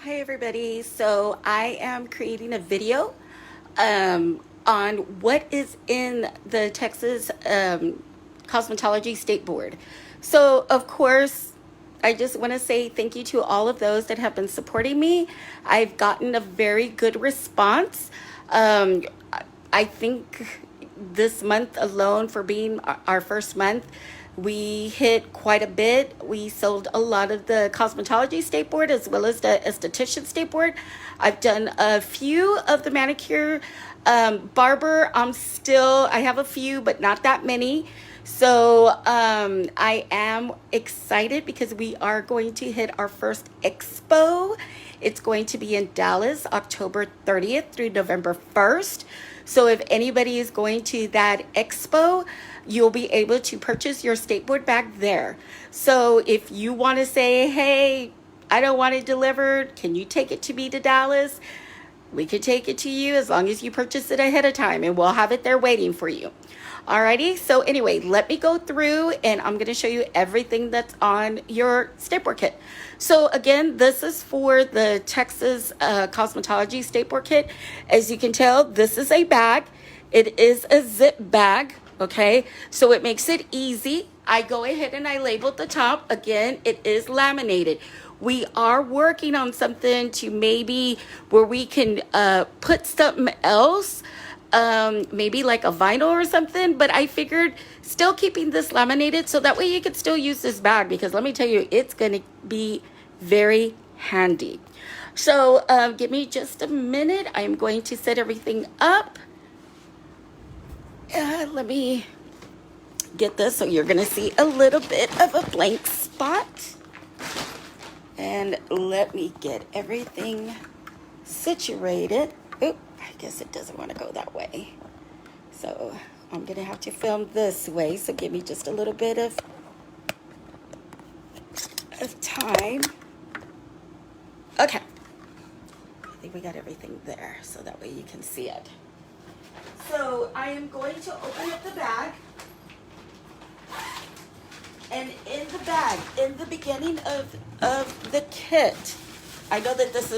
Hi everybody, so I am creating a video on what is in the Texas Cosmetology State Board. So of course, I just want to say thank you to all of those that have been supporting me. I've gotten a very good response. I think this month alone, for being our first month, we hit quite a bit. We sold a lot of the cosmetology state board as well as the esthetician state board. I've done a few of the manicure, barber. I have a few, but not that many. So I am excited because we are going to hit our first expo. It's going to be in Dallas, October 30th through November 1st. So if anybody is going to that expo, you'll be able to purchase your state board bag there. So if you want to say, hey, I don't want it delivered, can you take it to me to Dallas? We can take it to you as long as you purchase it ahead of time, and we'll have it there waiting for you. Alrighty, so anyway, let me go through and I'm going to show you everything that's on your state board kit. So again, this is for the Texas Cosmetology State Board Kit. As you can tell, this is a bag. It is a zip bag, okay? So it makes it easy. I go ahead and I labeled the top. Again, it is laminated. We are working on something to maybe where we can put something else, maybe like a vinyl or something, but I figured still keeping this laminated so that way you could still use this bag, because let me tell you, it's going to be very handy. So give me just a minute. I'm going to set everything up. Let me get this so you're going to see a little bit of a blank spot. And let me get everything situated. Oop, I guess it doesn't want to go that way. So I'm going to have to film this way. So give me just a little bit of time. Okay. I think we got everything there so that way you can see it. So I am going to open up the bag. And in the bag, in the beginning of the kit, I know that this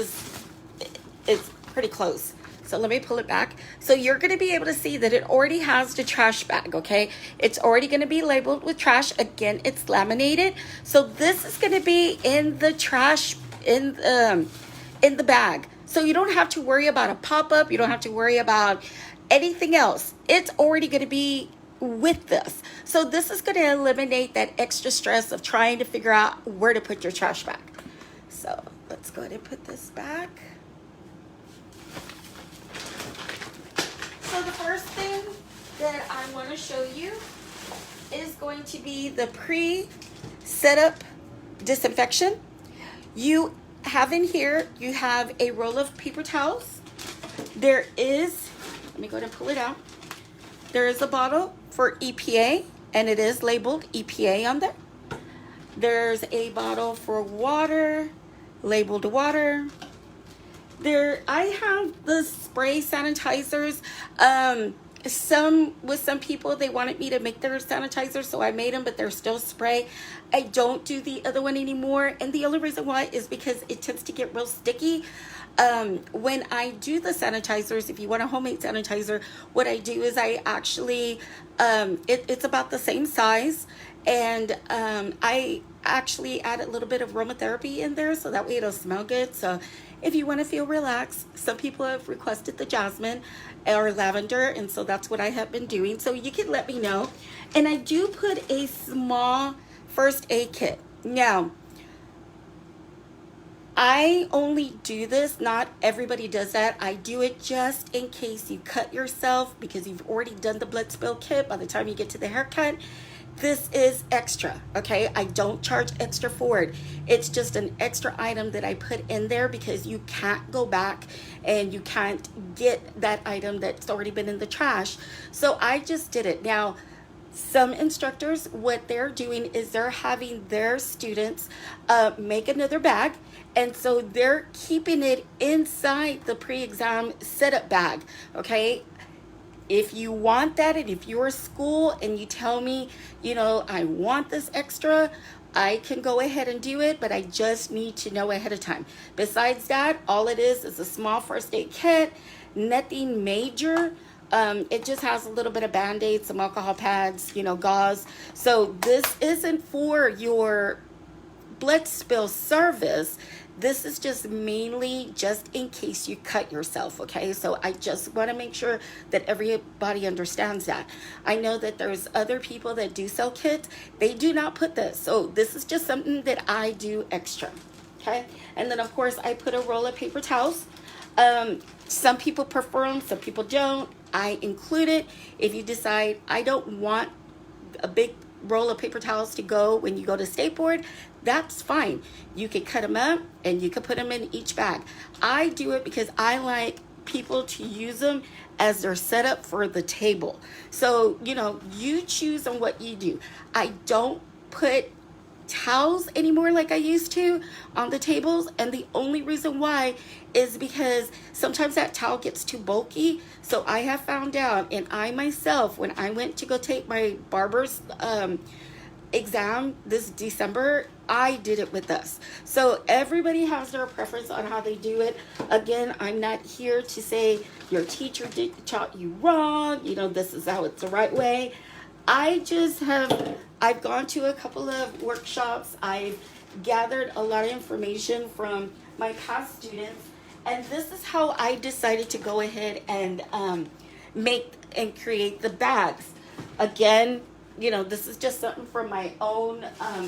is pretty close. So let me pull it back. So you're going to be able to see that it already has the trash bag, okay? It's already going to be labeled with trash. Again, it's laminated. So this is going to be in the trash, in the bag. So you don't have to worry about a pop-up. You don't have to worry about anything else. It's already going to be with this. So this is going to eliminate that extra stress of trying to figure out where to put your trash bag. So let's go ahead and put this back. So the first thing that I want to show you is going to be the pre-setup disinfection. You have in here, you have a roll of paper towels. There is, let me go ahead and pull it out. There is a bottle for EPA, and it is labeled EPA on there. There's a bottle for water, labeled water. I have the spray sanitizers. Some people, they wanted me to make their sanitizers, so I made them, but they're still spray. I don't do the other one anymore, and the only reason why is because it tends to get real sticky. When I do the sanitizers, if you want a homemade sanitizer, what I do is I actually, it's about the same size, and I actually add a little bit of aromatherapy in there so that way it'll smell good. So if you want to feel relaxed, some people have requested the jasmine or lavender, and so that's what I have been doing. So you can let me know. And I do put a small first aid kit. Now, I only do this, not everybody does that. I do it just in case you cut yourself, because you've already done the blood spill kit by the time you get to the haircut. This is extra, okay? I don't charge extra for it. It's just an extra item that I put in there because you can't go back and you can't get that item that's already been in the trash. So I just did it. Now, some instructors, what they're doing is they're having their students make another bag, and so they're keeping it inside the pre-exam setup bag, okay? If you want that, and if you're a school and you tell me, you know, I want this extra, I can go ahead and do it, but I just need to know ahead of time. Besides that, all it is a small first aid kit, nothing major. It just has a little bit of Band-Aids, some alcohol pads, you know, gauze. So this isn't for your blood spill service. This is just mainly just in case you cut yourself, okay? So I just want to make sure that everybody understands that. I know that there's other people that do sell kits. They do not put this. So this is just something that I do extra, okay? And then, of course, I put a roll of paper towels. Some people prefer them, some people don't. I include it. If you decide I don't want a big roll of paper towels to go when you go to state board, that's fine. You can cut them up and you can put them in each bag. I do it because I like people to use them as their setup for the table. So, you know, you choose on what you do. I don't put towels anymore like I used to on the tables, and the only reason why is because sometimes that towel gets too bulky. So I have found out, and I myself, when I went to go take my barber's exam this December, I did it with us. So everybody has their preference on how they do it. Again, I'm not here to say your teacher taught you wrong, you know, this is how it's the right way. I've gone to a couple of workshops. I've gathered a lot of information from my past students, and this is how I decided to go ahead and make and create the bags. Again, you know, this is just something from my own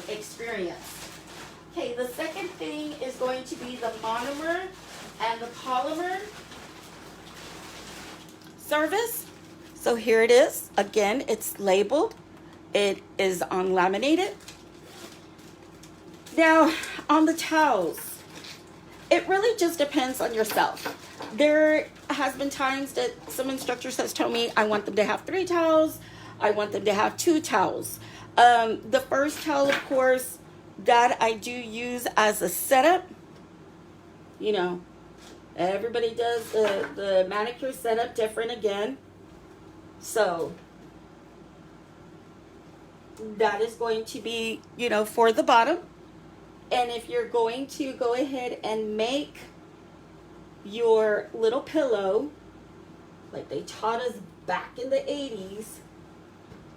experience. Okay, the second thing is going to be the monomer and the polymer service. So here it is. Again, it's labeled. It is unlaminated. Now, on the towels, it really just depends on yourself. There has been times that some instructors has told me I want them to have 3 towels. I want them to have 2 towels. The first towel, of course, that I do use as a setup. You know, everybody does the manicure setup different again. So that is going to be, you know, for the bottom. And if you're going to go ahead and make your little pillow, like they taught us back in the 80s,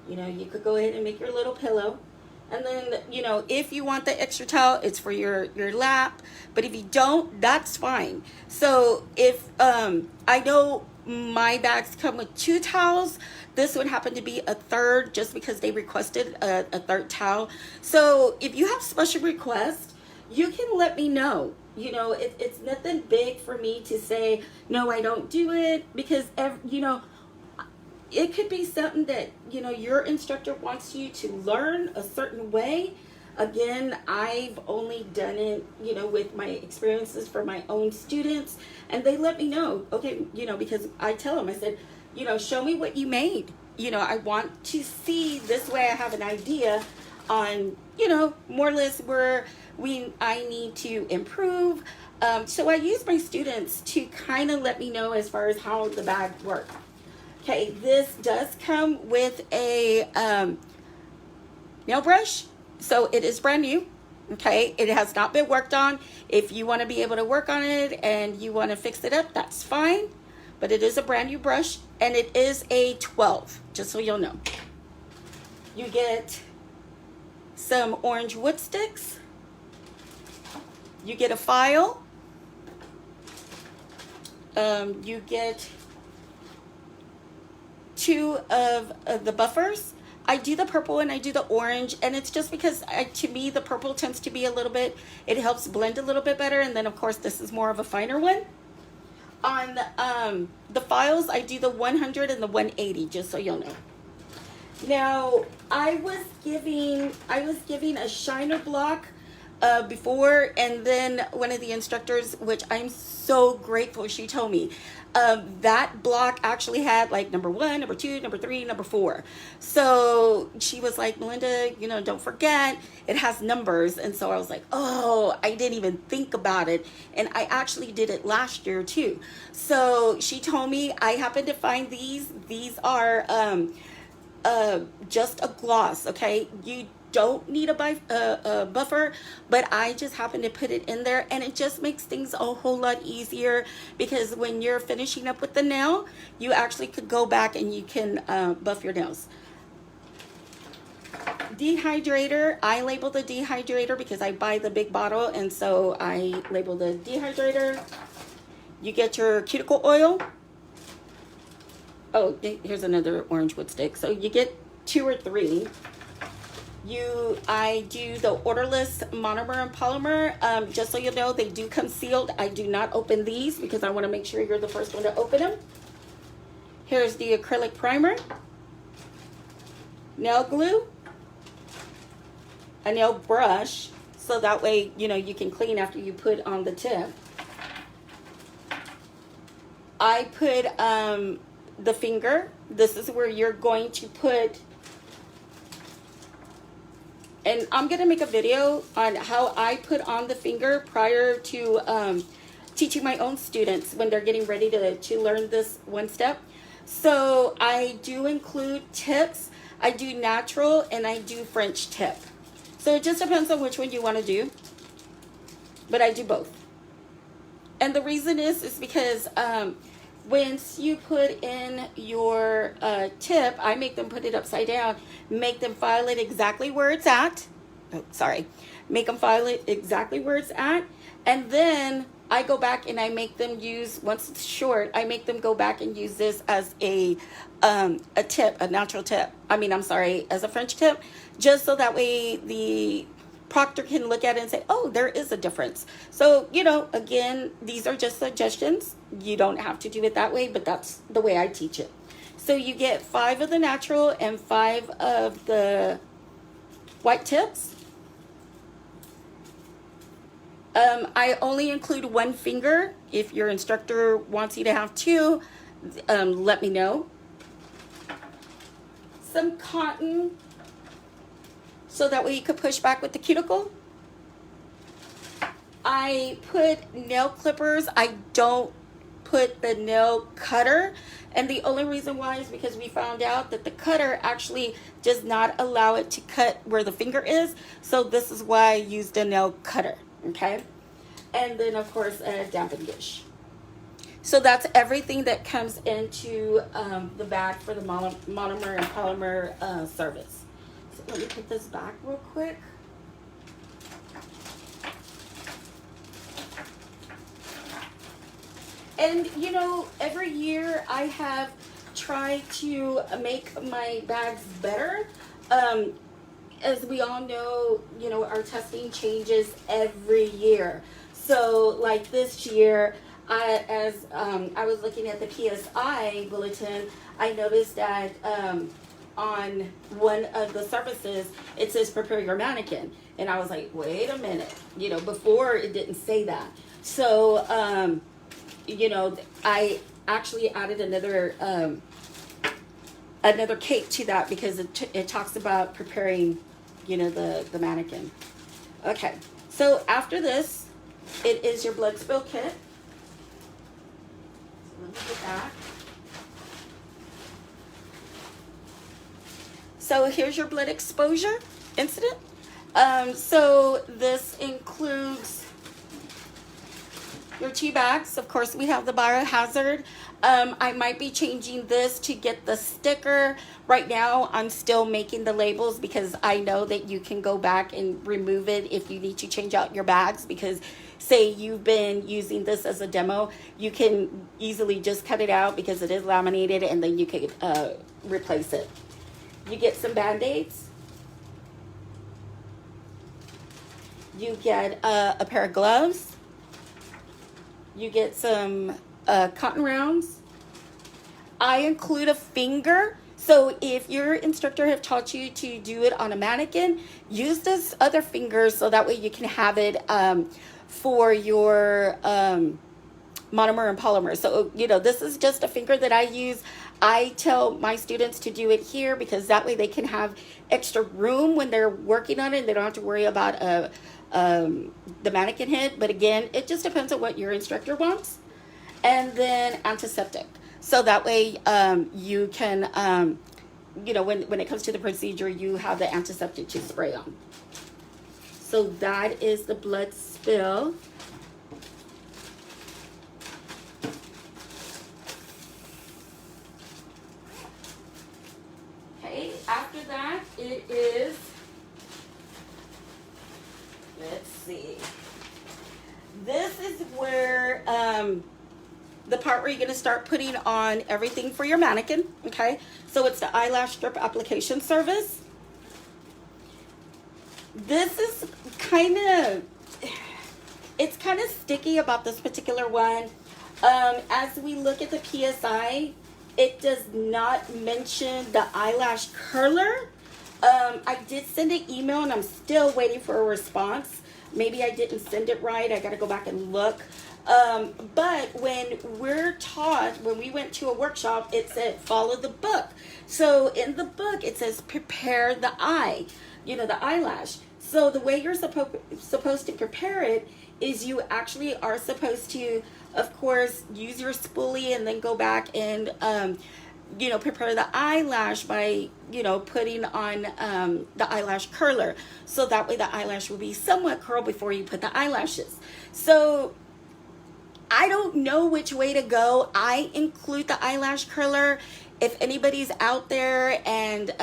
you know, you could go ahead and make your little pillow. And then, you know, if you want the extra towel, it's for your lap. But if you don't, that's fine. So if, I know my bags come with 2 towels. This would happen to be a third just because they requested a third towel. So if you have special requests, you can let me know. You know, it's nothing big for me to say, no, I don't do it, because, you know, it could be something that, you know, your instructor wants you to learn a certain way. Again, I've only done it, you know, with my experiences for my own students, and they let me know, okay, you know, because I tell them, I said, you know, show me what you made. You know, I want to see, this way I have an idea on, you know, more or less where I need to improve. So I use my students to kind of let me know as far as how the bag works. Okay, this does come with a nail brush. So it is brand new, okay? It has not been worked on. If you want to be able to work on it and you want to fix it up, that's fine. But it is a brand new brush, and it is a 12, just so you'll know. You get some orange wood sticks. You get a file. You get 2 of the buffers. I do the purple and I do the orange, and it's just because to me the purple tends to be a little bit, it helps blend a little bit better, and then of course this is more of a finer one. On the files, I do the 100 and the 180, just so you'll know. Now, I was giving a shiner block before, and then one of the instructors, which I'm so grateful, she told me that block actually had like number 1, number 2, number 3, number 4. So she was like, Melinda, you know, don't forget, it has numbers. And so I was like, oh, I didn't even think about it. And I actually did it last year too. So she told me, I happened to find these. These are just a gloss, okay? You don't need a buffer, but I just happen to put it in there, and it just makes things a whole lot easier, because when you're finishing up with the nail, you actually could go back and you can buff your nails. Dehydrator, I label the dehydrator because I buy the big bottle, and so I label the dehydrator. You get your cuticle oil. Oh, here's another orange wood stick. So you get 2 or 3. I do the orderless monomer and polymer. Just so you know, they do come sealed. I do not open these because I want to make sure you're the first one to open them. Here's the acrylic primer, nail glue, a nail brush, so that way, you know, you can clean after you put on the tip. I put the finger. This is where you're going to put, and I'm going to make a video on how I put on the finger prior to teaching my own students when they're getting ready to learn this one step. So I do include tips. I do natural and I do French tip. So it just depends on which one you want to do, but I do both. And the reason is because once you put in your tip, I make them put it upside down, make them file it exactly where it's at. Oh, sorry. Make them file it exactly where it's at. And then I go back and I make them use, once it's short, I make them go back and use this as a tip, a natural tip. As a French tip, just so that way the proctor can look at it and say, oh, there is a difference. So, you know, again, these are just suggestions. You don't have to do it that way, but that's the way I teach it. So you get 5 of the natural and 5 of the white tips. I only include 1 finger. If your instructor wants you to have 2, let me know. Some cotton, so that way you could push back with the cuticle. I put nail clippers. I don't put the nail cutter, and the only reason why is because we found out that the cutter actually does not allow it to cut where the finger is, so this is why I used a nail cutter. Okay, and then of course a dampen dish. So that's everything that comes into the bag for the monomer and polymer service. So let me put this back real quick. And you know, every year I have tried to make my bags better. As we all know, you know, our testing changes every year. So like this year, I was looking at the PSI Bulletin, I noticed that on one of the services, it says prepare your mannequin. And I was like, wait a minute, you know, before it didn't say that. So, you know, I actually added another cake to that because it talks about preparing, you know, the mannequin. Okay, so after this, it is your blood spill kit. So let me get that. So here's your blood exposure incident. So this includes your tea bags. Of course, we have the biohazard. I might be changing this to get the sticker. Right now, I'm still making the labels because I know that you can go back and remove it if you need to change out your bags, because say you've been using this as a demo, you can easily just cut it out because it is laminated, and then you could replace it. You get some Band-Aids. You get a pair of gloves. You get some cotton rounds. I include a finger. So if your instructor have taught you to do it on a mannequin, use this other finger so that way you can have it for your monomer and polymer. So, you know, this is just a finger that I use. I tell my students to do it here because that way they can have extra room when they're working on it. They don't have to worry about the mannequin head. But again, it just depends on what your instructor wants. And then antiseptic. So that way you can when it comes to the procedure, you have the antiseptic to spray on. So that is the blood spill. Okay, after that, it is, let's see. This is where, the part where you're going to start putting on everything for your mannequin, okay? So it's the eyelash strip application service. This is it's kind of sticky about this particular one. As we look at the PSI, it does not mention the eyelash curler. I did send an email and I'm still waiting for a response. Maybe I didn't send it right. I got to go back and look. But when we're taught, when we went to a workshop, it said follow the book. So in the book, it says prepare the eye, the eyelash. So the way you're supposed to prepare it is you actually are supposed to, of course, use your spoolie and then go back and, prepare the eyelash by, putting on the eyelash curler. So that way the eyelash will be somewhat curled before you put the eyelashes. So I don't know which way to go. I include the eyelash curler. If anybody's out there and,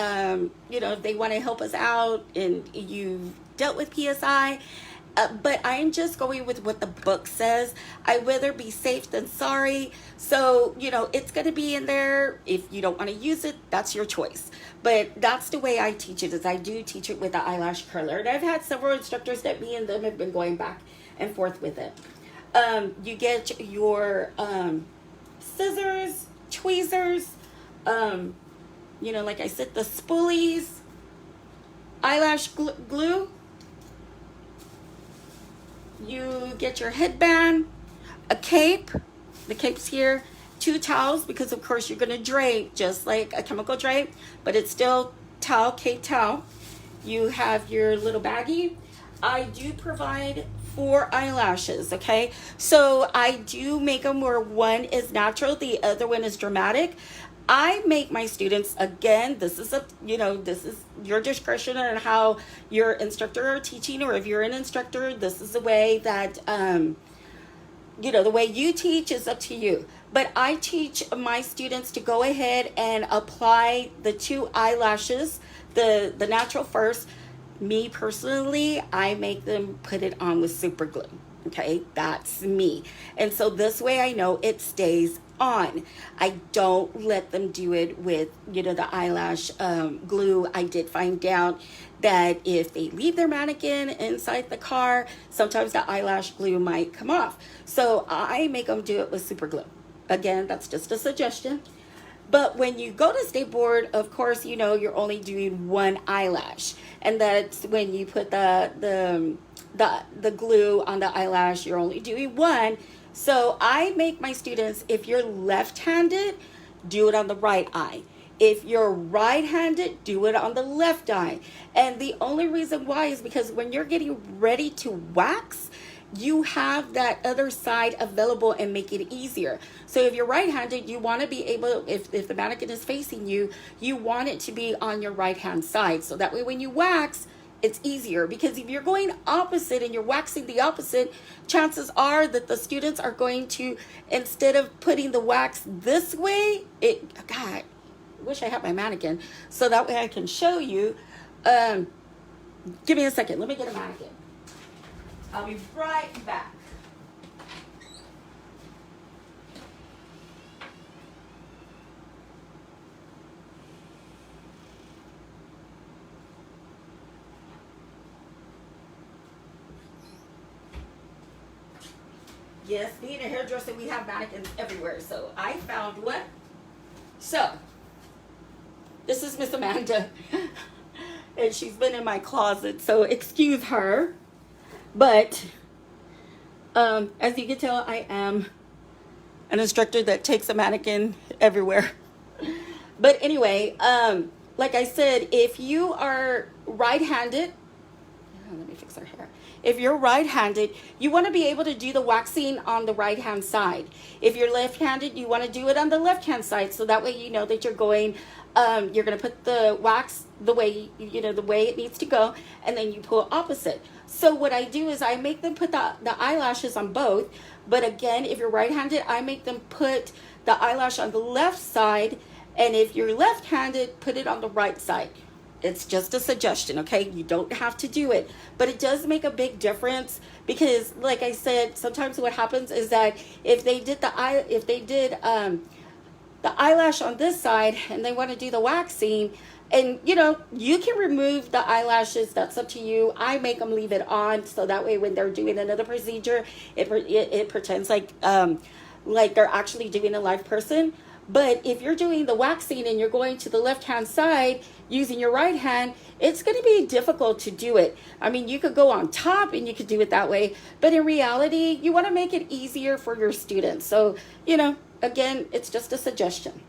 if they want to help us out and you've dealt with PSI, but I'm just going with what the book says. I'd rather be safe than sorry. So, it's going to be in there. If you don't want to use it, that's your choice. But that's the way I teach it, is I do teach it with the eyelash curler. And I've had several instructors that me and them have been going back and forth with it. You get your scissors, tweezers, like I said, the spoolies, eyelash glue. You get your headband, a cape. The cape's here. 2 towels, because of course you're going to drape just like a chemical drape, but it's still towel, cape towel. You have your little baggie. I do provide 4 eyelashes, okay? So I do make them where one is natural, the other one is dramatic. I make my students, again, this is your discretion on how your instructor are teaching, or if you're an instructor, this is the way that, the way you teach is up to you. But I teach my students to go ahead and apply the 2 eyelashes, the natural first. Me personally, I make them put it on with super glue. Okay, that's me. And so this way I know it stays on. I don't let them do it with, the eyelash glue. I did find out that if they leave their mannequin inside the car, sometimes the eyelash glue might come off. So I make them do it with super glue. Again, that's just a suggestion. But when you go to state board, of course, you're only doing 1 eyelash. And that's when you put the glue on the eyelash, you're only doing 1. So I make my students, if you're left-handed, do it on the right eye. If you're right-handed, do it on the left eye. And the only reason why is because when you're getting ready to wax, you have that other side available and make it easier. So if you're right-handed, you want to be able, if the mannequin is facing you, you want it to be on your right-hand side. So that way when you wax, it's easier. Because if you're going opposite and you're waxing the opposite, chances are that the students are going to, instead of putting the wax this way, God, I wish I had my mannequin so that way I can show you. Give me a second. Let me get a mannequin. I'll be right back. Yes, being a hairdresser, we have mannequins everywhere. So I found one. So this is Miss Amanda. And she's been in my closet, so excuse her. But as you can tell, I am an instructor that takes a mannequin everywhere. But anyway, like I said, if you are right-handed, let me fix her hair. If you're right-handed, you want to be able to do the waxing on the right-hand side. If you're left-handed, you want to do it on the left-hand side, so that way you know that you're going you're going to put the wax the way, the way it needs to go, and then you pull opposite. So what I do is I make them put the eyelashes on both, but again, if you're right-handed, I make them put the eyelash on the left side, and if you're left-handed, put it on the right side. It's just a suggestion, okay? You don't have to do it, but it does make a big difference because, like I said, sometimes what happens is that if they did the eyelash on this side and they want to do the waxing, and you can remove the eyelashes, that's up to you. I make them leave it on so that way when they're doing another procedure, it pretends like they're actually doing a live person. But if you're doing the waxing and you're going to the left hand side using your right hand, it's going to be difficult to do it. I mean, you could go on top and you could do it that way, but in reality, you want to make it easier for your students. So, again, it's just a suggestion.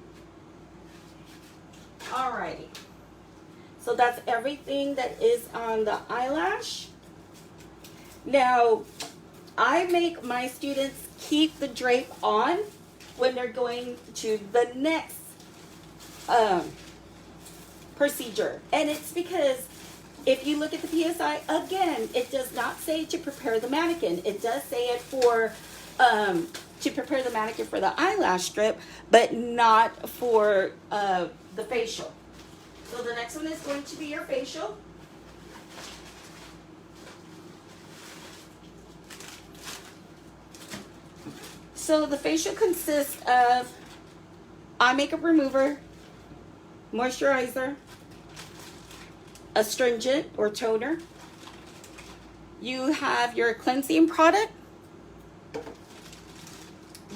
Alrighty. So that's everything that is on the eyelash. Now, I make my students keep the drape on when they're going to the next procedure. And it's because if you look at the PSI, again, it does not say to prepare the mannequin. It does say it for to prepare the mannequin for the eyelash strip, but not for the facial. So the next one is going to be your facial. So the facial consists of eye makeup remover, moisturizer, astringent or toner. You have your cleansing product.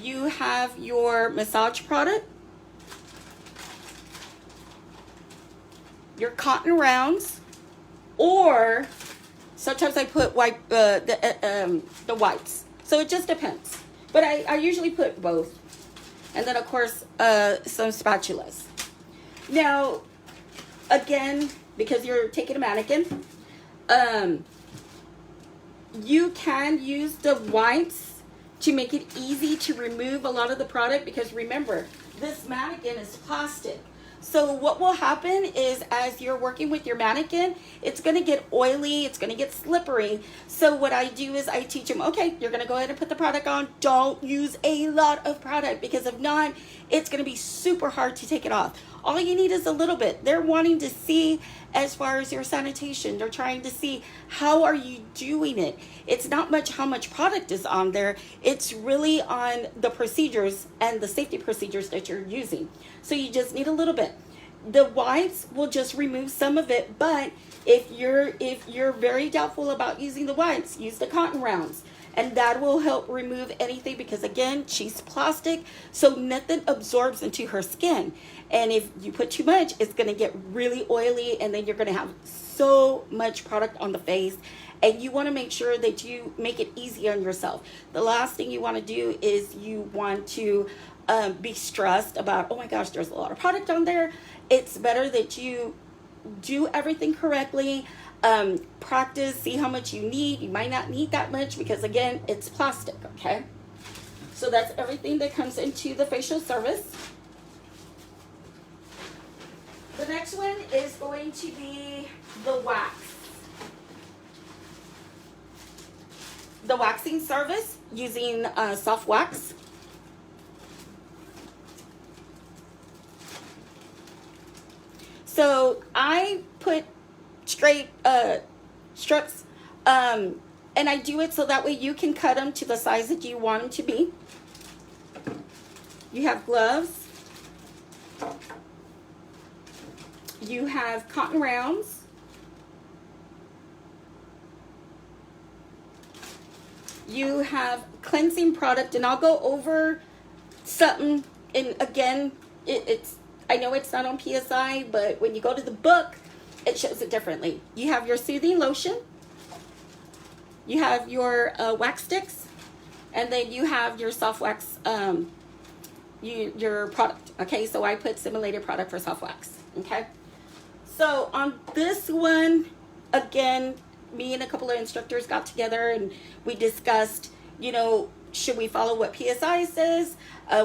You have your massage product. Your cotton rounds, or sometimes I put the wipes. So it just depends. But I usually put both. And then, of course, some spatulas. Now, again, because you're taking a mannequin, you can use the wipes to make it easy to remove a lot of the product, because remember, this mannequin is plastic. So what will happen is as you're working with your mannequin, it's going to get oily, it's going to get slippery. So what I do is I teach them, okay, you're going to go ahead and put the product on. Don't use a lot of product, because if not, it's going to be super hard to take it off. All you need is a little bit. They're wanting to see as far as your sanitation. They're trying to see how are you doing it. It's not much how much product is on there. It's really on the procedures and the safety procedures that you're using. So you just need a little bit. The wipes will just remove some of it, but if you're very doubtful about using the wipes, use the cotton rounds. And that will help remove anything, because again, she's plastic, so nothing absorbs into her skin. And if you put too much, it's going to get really oily, and then you're going to have so much product on the face. And you want to make sure that you make it easy on yourself. The last thing you want to do is you want to be stressed about, oh my gosh, there's a lot of product on there. It's better that you do everything correctly. Practice, see how much you need. You might not need that much because, again, it's plastic, okay? So that's everything that comes into the facial service. The next one is going to be the wax. The waxing service using soft wax. So I put straight strips, and I do it so that way you can cut them to the size that you want them to be. You have gloves. You have cotton rounds. You have cleansing product, and I'll go over something, and again, it's I know it's not on PSI, but when you go to the book, it shows it differently. You have your soothing lotion, you have your wax sticks, and then you have your soft wax, your product. Okay, so I put simulated product for soft wax. Okay, so on this one, again, me and a couple of instructors got together and we discussed, should we follow what PSI says,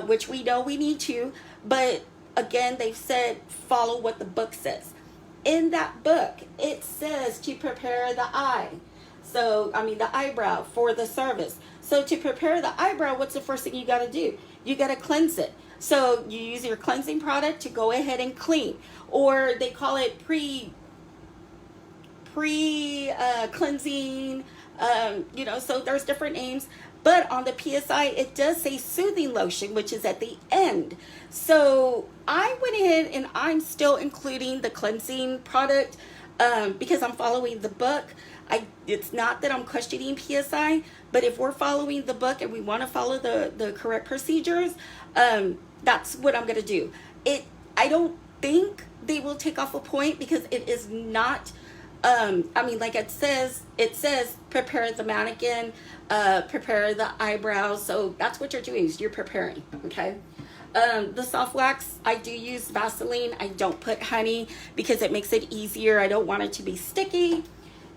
which we know we need to, but again, they've said follow what the book says. In that book, it says to prepare the eye. So, I mean, the eyebrow for the service. So to prepare the eyebrow, what's the first thing you got to do? You got to cleanse it. So you use your cleansing product to go ahead and clean. Or they call it cleansing, so there's different names. But on the PSI, it does say soothing lotion, which is at the end. So I went ahead and I'm still including the cleansing product because I'm following the book. It's not that I'm questioning PSI, but if we're following the book and we want to follow the correct procedures, that's what I'm going to do. I don't think they will take off a point because it is not, like it says prepare the mannequin, prepare the eyebrows. So that's what you're doing, is you're preparing, okay? The soft wax, I do use Vaseline. I don't put honey because it makes it easier. I don't want it to be sticky.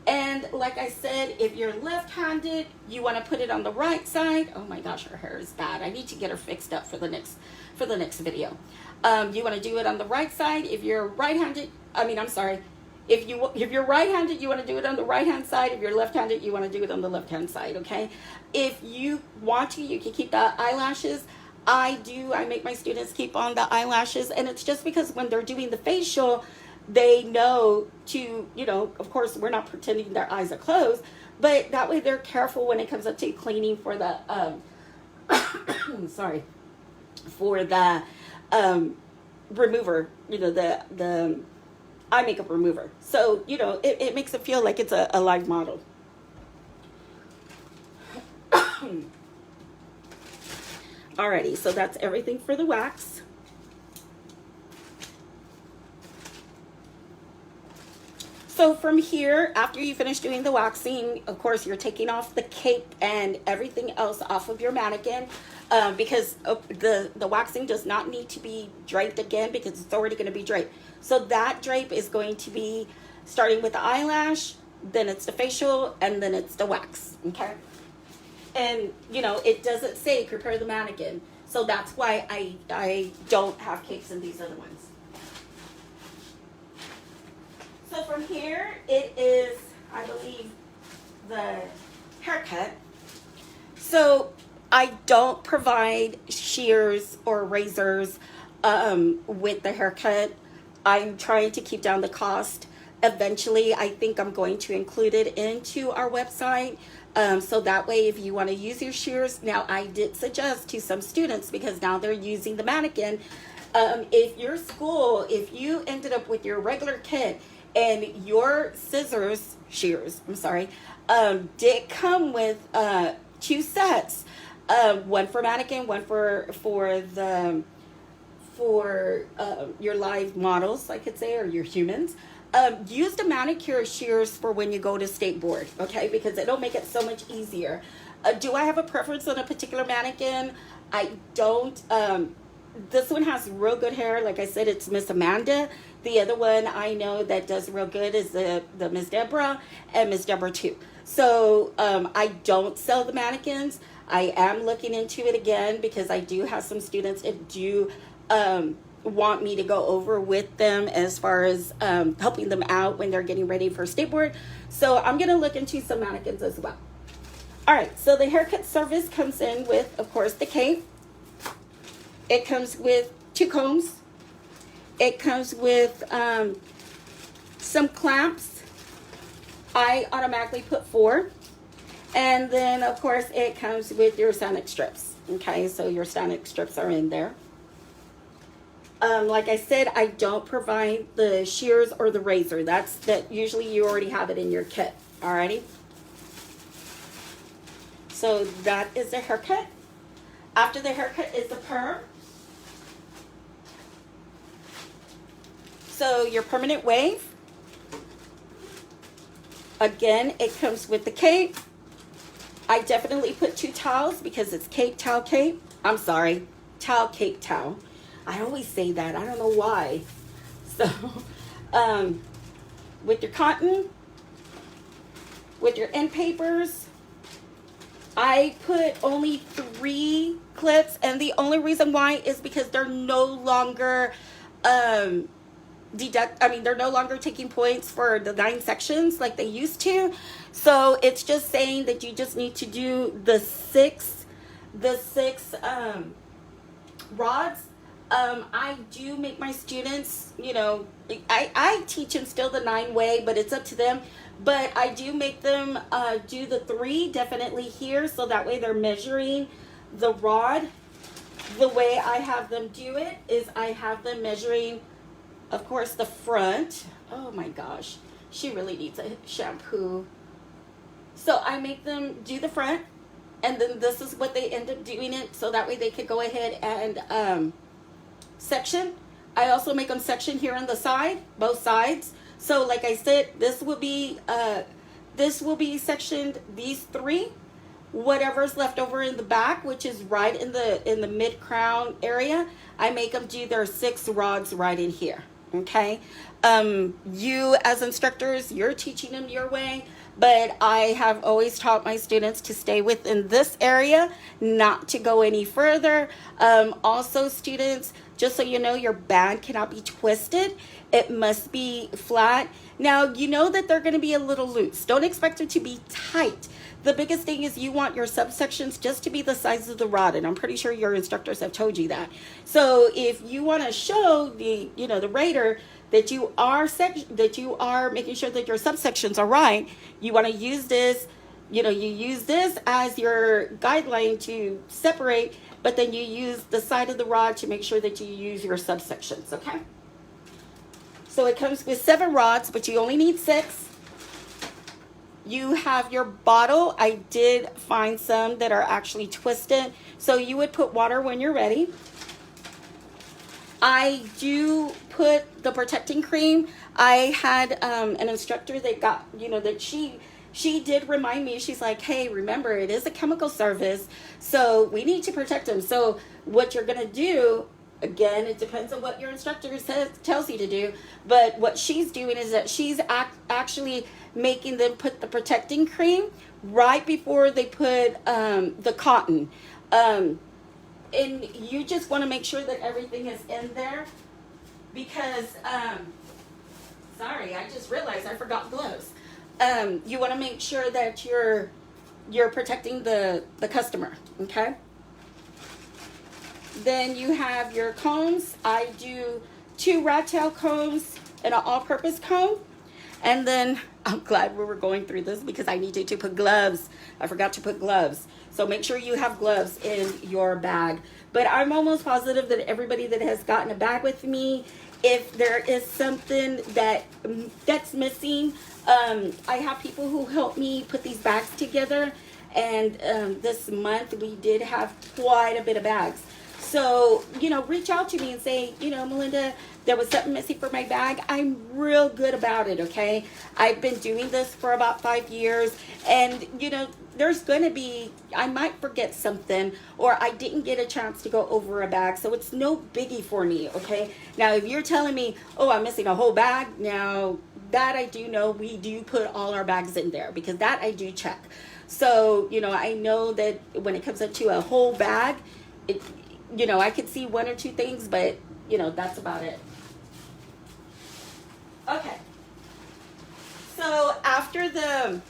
And like I said, if you're left-handed, you want to put it on the right side. Oh my gosh, her hair is bad. I need to get her fixed up for the next video. You want to do it on the right side. If you're right-handed, if you're right-handed, you want to do it on the right-hand side. If you're left-handed, you want to do it on the left-hand side, okay? If you want to, you can keep the eyelashes. I make my students keep on the eyelashes, and it's just because when they're doing the facial, they know to, of course, we're not pretending their eyes are closed, but that way they're careful when it comes up to cleaning for the, for the remover, the eye makeup remover. So, it makes it feel like it's a live model. Alrighty, so that's everything for the wax. So from here, after you finish doing the waxing, of course, you're taking off the cape and everything else off of your mannequin because the waxing does not need to be draped again because it's already going to be draped. So that drape is going to be starting with the eyelash, then it's the facial, and then it's the wax, okay? And, it doesn't say prepare the mannequin. So that's why I don't have capes in these other ones. So from here, it is, I believe, the haircut. So I don't provide shears or razors with the haircut. I'm trying to keep down the cost. Eventually, I think I'm going to include it into our website. So that way, if you want to use your shears, now I did suggest to some students, because now they're using the mannequin, if your school, if you ended up with your regular kit and your shears, did come with 2 sets, one for mannequin, one for your live models, I could say, or your humans. Use the manicure shears for when you go to state board, okay? Because it'll make it so much easier. Do I have a preference on a particular mannequin? I don't. This one has real good hair. Like I said, it's Miss Amanda. The other one I know that does real good is the Miss Deborah and Miss Deborah too. So I don't sell the mannequins. I am looking into it again because I do have some students that do want me to go over with them as far as helping them out when they're getting ready for state board. So I'm going to look into some mannequins as well. All right, so the haircut service comes in with, of course, the cape. It comes with 2 combs. It comes with some clamps. I automatically put 4. And then, of course, it comes with your Sonic strips. Okay, so your Sonic strips are in there. Like I said, I don't provide the shears or the razor. That usually you already have it in your kit. Alrighty. So that is the haircut. After the haircut is the perm. So your permanent wave. Again, it comes with the cape. I definitely put 2 towels because it's cape, towel, cape. I'm sorry, towel, cape, towel. I always say that. I don't know why. So, with your cotton, with your end papers, I put only 3 clips, and the only reason why is because they're no longer they're no longer taking points for the 9 sections like they used to. So it's just saying that you just need to do the six rods. I do make my students, I teach them still the 9 way, but it's up to them. But I do make them do the 3 definitely here, so that way they're measuring the rod. The way I have them do it is I have them measuring, of course, the front. Oh my gosh, she really needs a shampoo. So I make them do the front, and then this is what they end up doing it, so that way they could go ahead and section. I also make them section here on the side, both sides. So like I said, this will be sectioned, these 3. Whatever's left over in the back, which is right in the mid crown area, I make them do their 6 rods right in here. Okay, you as instructors, you're teaching them your way, but I have always taught my students to stay within this area, not to go any further. Also, students, just so you know, your band cannot be twisted. It must be flat. Now, you know that they're going to be a little loose. Don't expect them to be tight. The biggest thing is you want your subsections just to be the size of the rod, and I'm pretty sure your instructors have told you that. So if you want to show the rater that you are making sure that your subsections are right, you want to use this. You use this as your guideline to separate, but then you use the side of the rod to make sure that you use your subsections. Okay. So it comes with 7 rods, but you only need 6. You have your bottle. I did find some that are actually twisted, so you would put water when you're ready. I do put the protecting cream. I had an instructor that got, that she did remind me. She's like, hey, remember, it is a chemical service, so we need to protect them. So what you're gonna do, again, it depends on what your instructor tells you to do, but what she's doing is that she's actually making them put the protecting cream right before they put the cotton. And you just want to make sure that everything is in there, because, sorry, I just realized I forgot gloves. You want to make sure that you're protecting the customer, okay? Then you have your combs. I do 2 rat tail combs and an all-purpose comb. And then I'm glad we were going through this because I needed to put gloves. I forgot to put gloves. So make sure you have gloves in your bag. But I'm almost positive that everybody that has gotten a bag with me, if there is something that's missing, I have people who help me put these bags together. And this month we did have quite a bit of bags. So, reach out to me and say, Melinda, there was something missing for my bag. I'm real good about it, okay? I've been doing this for about 5 years, and, there's going to be, I might forget something, or I didn't get a chance to go over a bag, so it's no biggie for me, okay? Now, if you're telling me, oh, I'm missing a whole bag, now, that I do know, we do put all our bags in there, because that I do check. So, I know that when it comes up to a whole bag, I could see 1 or 2 things, but, that's about it. Okay. So after the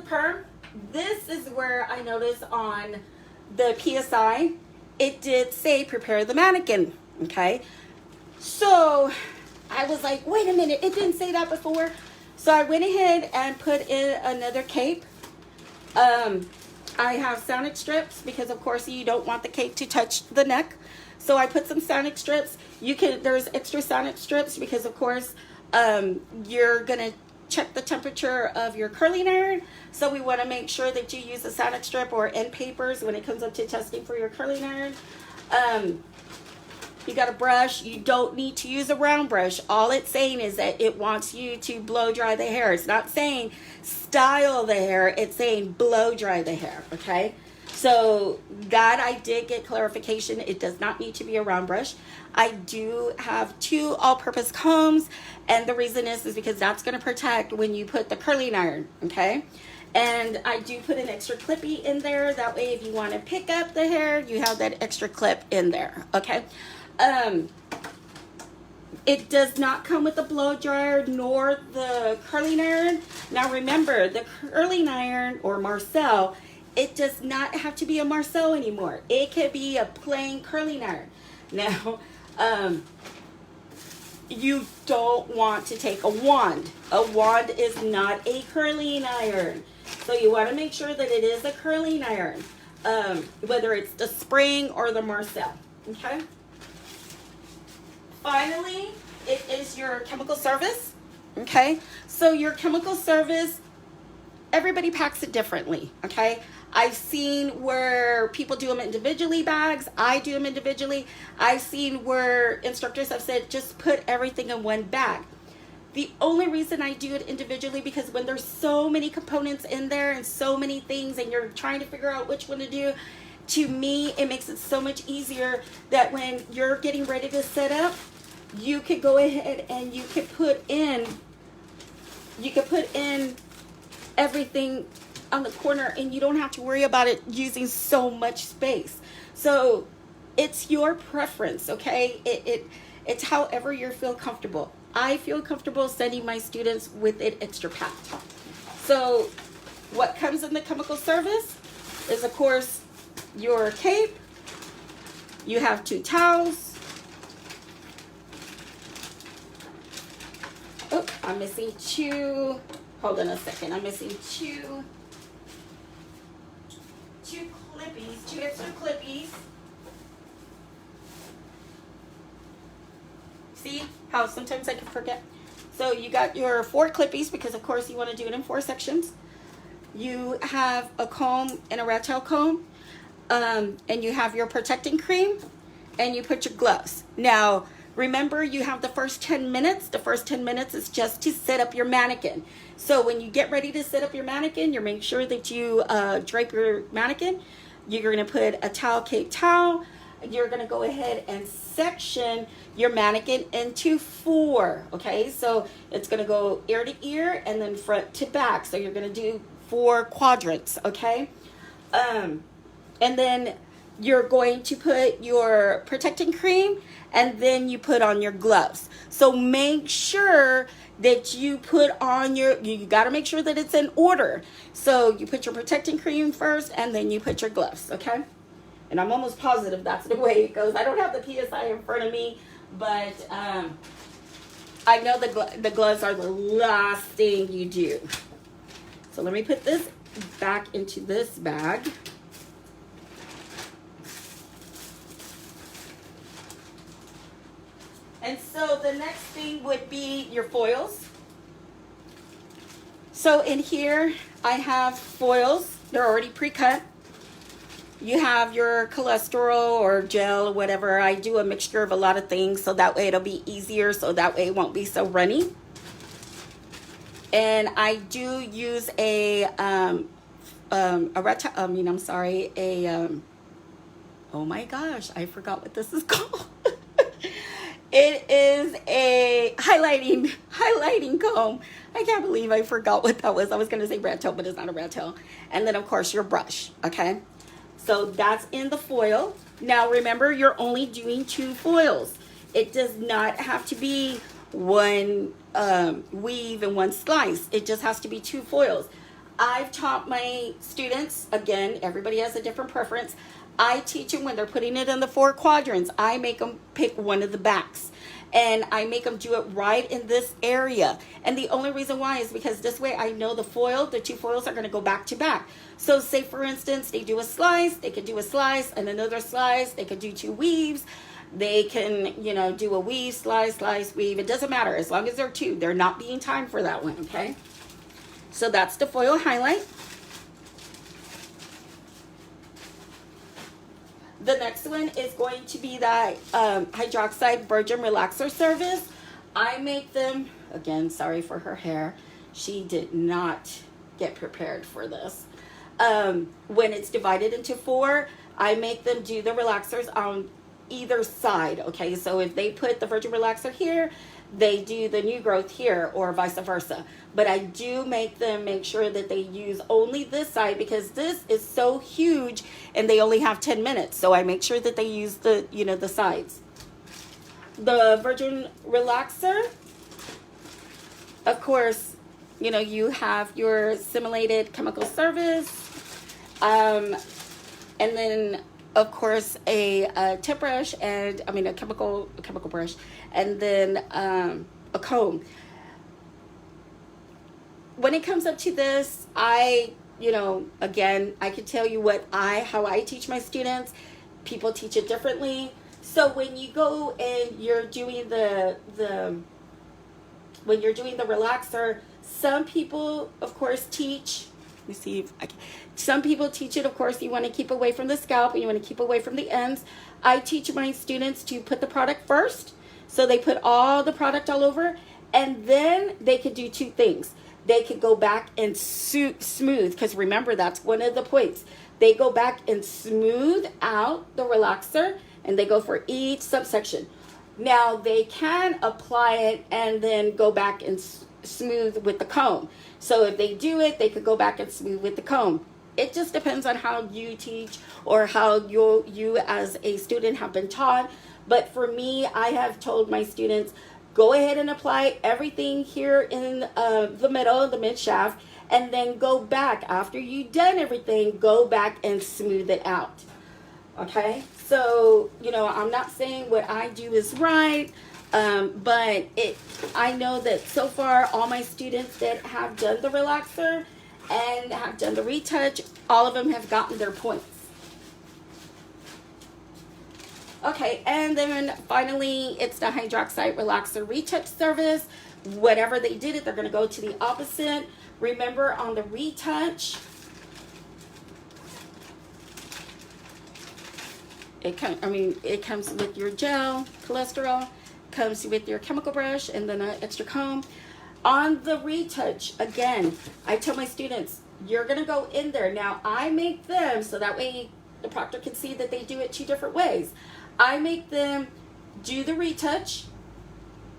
perm, this is where I noticed on the PSI, it did say prepare the mannequin, okay? So I was like, wait a minute, it didn't say that before. So I went ahead and put in another cape. I have sonic strips because, of course, you don't want the cape to touch the neck. So I put some sonic strips. There's extra sonic strips because, of course, you're going to check the temperature of your curling iron. So we want to make sure that you use a sonic strip or end papers when it comes up to testing for your curling iron. You got a brush. You don't need to use a round brush. All it's saying is that it wants you to blow dry the hair. It's not saying style the hair. It's saying blow dry the hair, okay? So that I did get clarification. It does not need to be a round brush. I do have 2 all-purpose combs, and the reason is because that's going to protect when you put the curling iron, okay? And I do put an extra clippy in there. That way, if you want to pick up the hair, you have that extra clip in there, okay? It does not come with the blow dryer nor the curling iron. Now remember, the curling iron or Marcel, it does not have to be a Marcel anymore. It can be a plain curling iron. Now, you don't want to take a wand. A wand is not a curling iron. So you want to make sure that it is a curling iron, whether it's the spring or the Marcel, okay? Finally, it is your chemical service, okay? So your chemical service, everybody packs it differently, okay? I've seen where people do them individually bags. I do them individually. I've seen where instructors have said, just put everything in one bag. The only reason I do it individually, because when there's so many components in there and so many things and you're trying to figure out which one to do, to me, it makes it so much easier that when you're getting ready to set up, you could go ahead and you could put in everything on the corner and you don't have to worry about it using so much space. So it's your preference, okay? It's however you feel comfortable. I feel comfortable sending my students with it extra packed. So what comes in the chemical service is, of course, your cape. You have 2 towels. Oh, I'm missing 2. Hold on a second. I'm missing 2 clippies, 2 extra clippies. See how sometimes I can forget? So you got your 4 clippies, because of course you want to do it in 4 sections. You have a comb and a rat tail comb, and you have your protecting cream, and you put your gloves. Now, remember, you have the first 10 minutes. The first 10 minutes is just to set up your mannequin. So when you get ready to set up your mannequin, you make sure that you drape your mannequin. You're going to put a towel, cape towel. You're going to go ahead and section your mannequin into 4, okay? So it's going to go ear to ear and then front to back. So you're going to do 4 quadrants, okay? And then you're going to put your protecting cream, and then you put on your gloves. So make sure that you put on you got to make sure that it's in order. So you put your protecting cream first, and then you put your gloves, okay? And I'm almost positive that's the way it goes. I don't have the PSI in front of me, but I know the gloves are the last thing you do. So let me put this back into this bag. And so the next thing would be your foils. So in here, I have foils. They're already pre-cut. You have your cholesterol or gel or whatever. I do a mixture of a lot of things, so that way it'll be easier, so that way it won't be so runny. And I do use oh my gosh, I forgot what this is called. It is a highlighting comb. I can't believe I forgot what that was. I was going to say rat tail, but it's not a rat tail. And then, of course, your brush, okay? So that's in the foil. Now, remember, you're only doing 2 foils. It does not have to be 1 weave and 1 slice. It just has to be 2 foils. I've taught my students, again, everybody has a different preference. I teach them when they're putting it in the 4 quadrants. I make them pick one of the backs. And I make them do it right in this area. And the only reason why is because this way I know the 2 foils are going to go back to back. So say, for instance, they do a slice. They could do a slice and another slice. They could do 2 weaves. They can, do a weave, slice, weave. It doesn't matter. As long as they're 2. They're not being timed for that one, okay? So that's the foil highlight. The next one is going to be that hydroxide virgin relaxer service. I make them, again, sorry for her hair. She did not get prepared for this. When it's divided into 4, I make them do the relaxers on either side, okay? So if they put the virgin relaxer here, they do the new growth here, or vice versa. But I do make them make sure that they use only this side, because this is so huge and they only have 10 minutes. So I make sure that they use the, the sides. the virgin relaxer, of course, you know, you have your simulated chemical service, and then of course a tip brush, and I mean a chemical brush, and then a comb. When it comes up to this, you know, again, I can tell you how I teach my students. People teach it differently. So when you go and you're doing when you're doing the relaxer, some people, of course, teach. Let me see if I can. Some people teach it, of course, you want to keep away from the scalp and you want to keep away from the ends. I teach my students to put the product first. So they put all the product all over, and then they could do two things. They could go back and smooth, because remember, that's one of the points. They go back and smooth out the relaxer, and they go for each subsection. Now, they can apply it and then go back and smooth with the comb. So if they do it, they could go back and smooth with the comb. It just depends on how you teach or how you as a student have been taught. But for me, I have told my students, go ahead and apply everything here in the middle, the mid shaft, and then go back. After you've done everything, go back and smooth it out. Okay? So, you know, I'm not saying what I do is right, but I know that so far all my students that have done the relaxer and have done the retouch, all of them have gotten their points. Okay, and then finally, it's the hydroxide relaxer retouch service. Whatever they did it, they're going to go to the opposite. Remember, on the retouch, it comes with your gel, cholesterol, comes with your chemical brush, and then an extra comb. On the retouch, again, I tell my students, you're going to go in there. Now, I make them so that way the proctor can see that they do it two different ways. I make them do the retouch,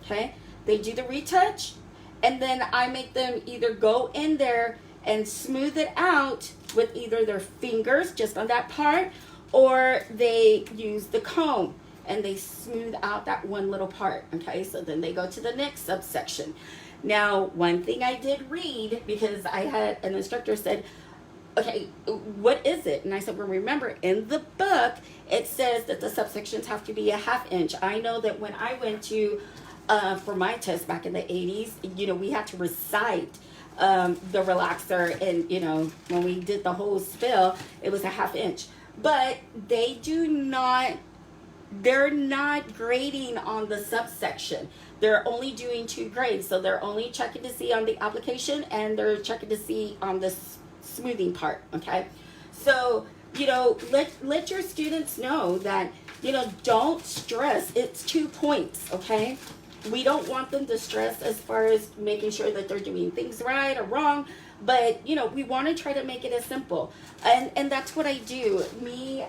okay? They do the retouch, and then I make them either go in there and smooth it out with either their fingers, just on that part, or they use the comb and they smooth out that one little part, okay? So then they go to the next subsection. Now, one thing I did read, because I had an instructor said, okay, what is it? And I said, well, remember, in the book, it says that the subsections have to be a 1/2 inch. I know that when I went to, for my test back in the 80s, you know, we had to recite the relaxer, and, you know, when we did the whole spill, it was a 1/2 inch. But they're not grading on the subsection. They're only doing 2 grades. So they're only checking to see on the application, and they're checking to see on the smoothing part, okay? So, you know, let your students know that, you know, don't stress. It's 2 points, okay? We don't want them to stress as far as making sure that they're doing things right or wrong, but, you know, we want to try to make it as simple. And that's what I do. Me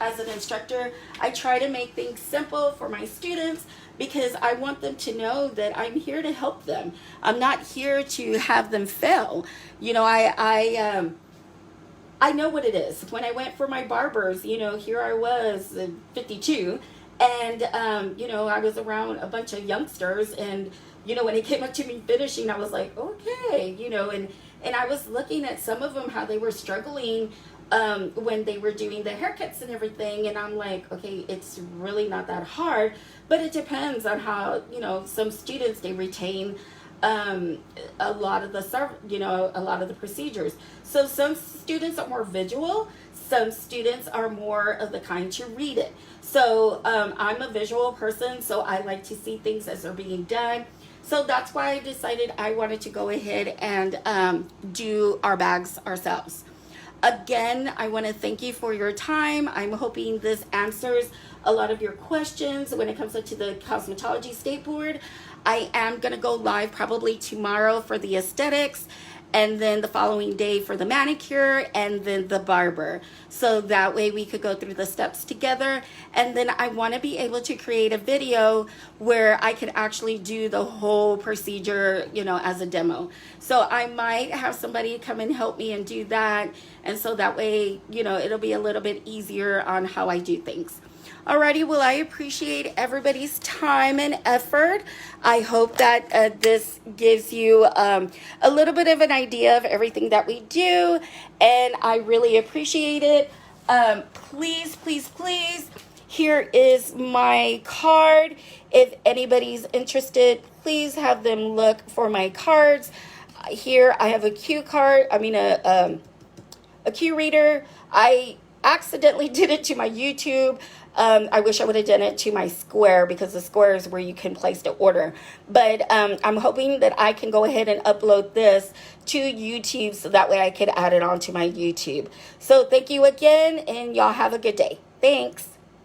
as an instructor, I try to make things simple for my students, because I want them to know that I'm here to help them. I'm not here to have them fail. You know, I know what it is. When I went for my barbers, you know, here I was, 52, and, you know, I was around a bunch of youngsters, and, you know, when it came up to me finishing, I was like, okay, you know, and I was looking at some of them, how they were struggling when they were doing the haircuts and everything, and I'm like, okay, it's really not that hard, but it depends on how, you know, some students, they retain a lot of the procedures. So some students are more visual, some students are more of the kind to read it. So I'm a visual person, so I like to see things as they're being done. So that's why I decided I wanted to go ahead and do our bags ourselves. Again, I want to thank you for your time. I'm hoping this answers a lot of your questions when it comes to the cosmetology state board. I am going to go live probably tomorrow for the aesthetics, and then the following day for the manicure, and then the barber. So that way we could go through the steps together. And then I want to be able to create a video where I can actually do the whole procedure, you know, as a demo. So I might have somebody come and help me and do that. And so that way, you know, it'll be a little bit easier on how I do things. Alrighty, well, I appreciate everybody's time and effort. I hope that this gives you a little bit of an idea of everything that we do, and I really appreciate it. Please, please, please, here is my card. If anybody's interested, please have them look for my cards. Here I have a cue card, a cue reader. I accidentally did it to my YouTube. I wish I would have done it to my Square, because the Square is where you can place the order. But I'm hoping that I can go ahead and upload this to YouTube so that way I could add it onto my YouTube. So thank you again, and y'all have a good day. Thanks.